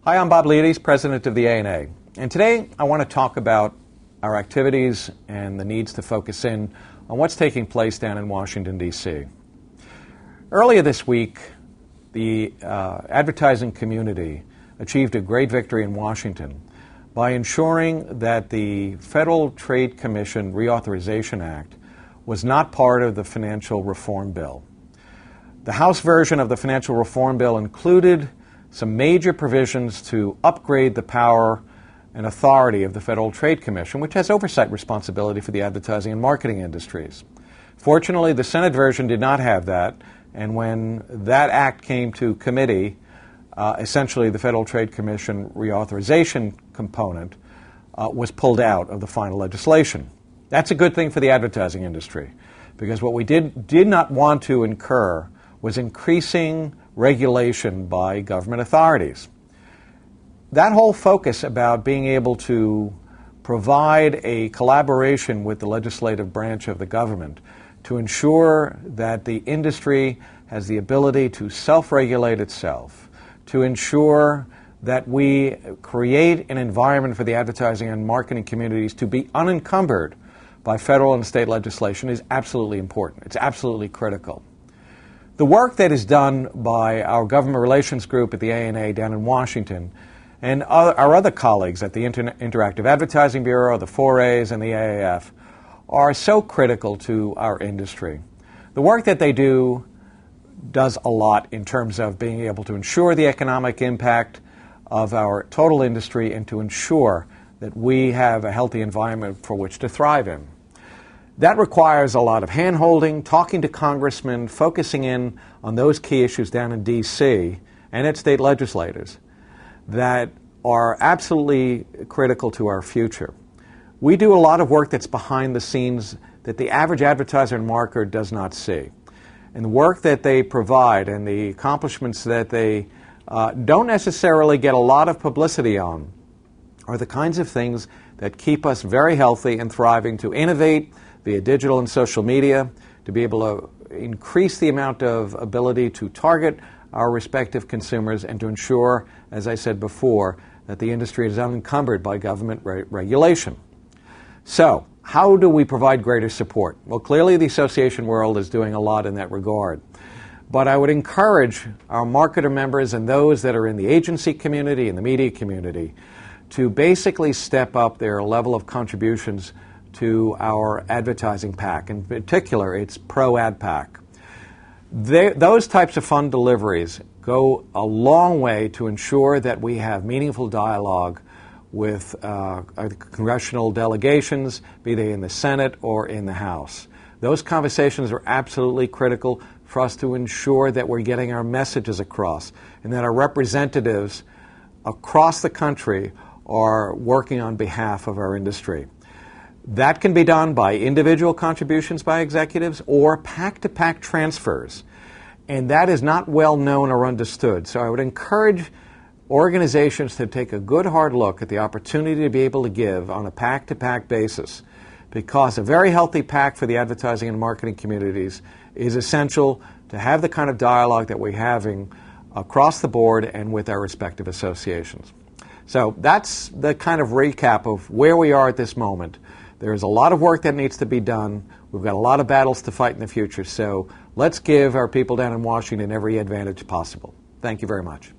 Hi, I'm Bob Liodice, President of the ANA, and today I want to talk about our activities and the needs to focus in on what's taking place down in Washington, D.C. Earlier this week, the advertising community achieved a great victory in Washington by ensuring that the Federal Trade Commission Reauthorization Act was not part of the financial reform bill. The House version of the financial reform bill included some major provisions to upgrade the power and authority of the Federal Trade Commission, which has oversight responsibility for the advertising and marketing industries. Fortunately, the Senate version did not have that, and when that act came to committee, essentially the Federal Trade Commission reauthorization component was pulled out of the final legislation. That's a good thing for the advertising industry, because what we did not want to incur was increasing regulation by government authorities. That whole focus about being able to provide a collaboration with the legislative branch of the government to ensure that the industry has the ability to self-regulate itself, to ensure that we create an environment for the advertising and marketing communities to be unencumbered by federal and state legislation is absolutely important. It's absolutely critical. The work that is done by our government relations group at the ANA down in Washington and our other colleagues at the Interactive Advertising Bureau, the 4As, and the AAF are so critical to our industry. The work that they do does a lot in terms of being able to ensure the economic impact of our total industry and to ensure that we have a healthy environment for which to thrive in. That requires a lot of hand-holding, talking to congressmen, focusing in on those key issues down in D.C. and at state legislators that are absolutely critical to our future. We do a lot of work that's behind the scenes that the average advertiser and marketer does not see. And the work that they provide and the accomplishments that they don't necessarily get a lot of publicity on are the kinds of things that keep us very healthy and thriving to innovate via digital and social media, to be able to increase the amount of ability to target our respective consumers and to ensure, as I said before, that the industry is unencumbered by government regulation. So, how do we provide greater support? Well, clearly the association world is doing a lot in that regard. But I would encourage our marketer members and those that are in the agency community and the media community to basically step up their level of contributions to our advertising PAC. In particular, it's Pro-Ad PAC. Those types of fund deliveries go a long way to ensure that we have meaningful dialogue with congressional delegations, be they in the Senate or in the House. Those conversations are absolutely critical for us to ensure that we're getting our messages across and that our representatives across the country are working on behalf of our industry. That can be done by individual contributions by executives or PAC-to-PAC transfers. And that is not well known or understood. So I would encourage organizations to take a good hard look at the opportunity to be able to give on a PAC-to-PAC basis, because a very healthy PAC for the advertising and marketing communities is essential to have the kind of dialogue that we're having across the board and with our respective associations. So that's the kind of recap of where we are at this moment. There's a lot of work that needs to be done. We've got a lot of battles to fight in the future. So let's give our people down in Washington every advantage possible. Thank you very much.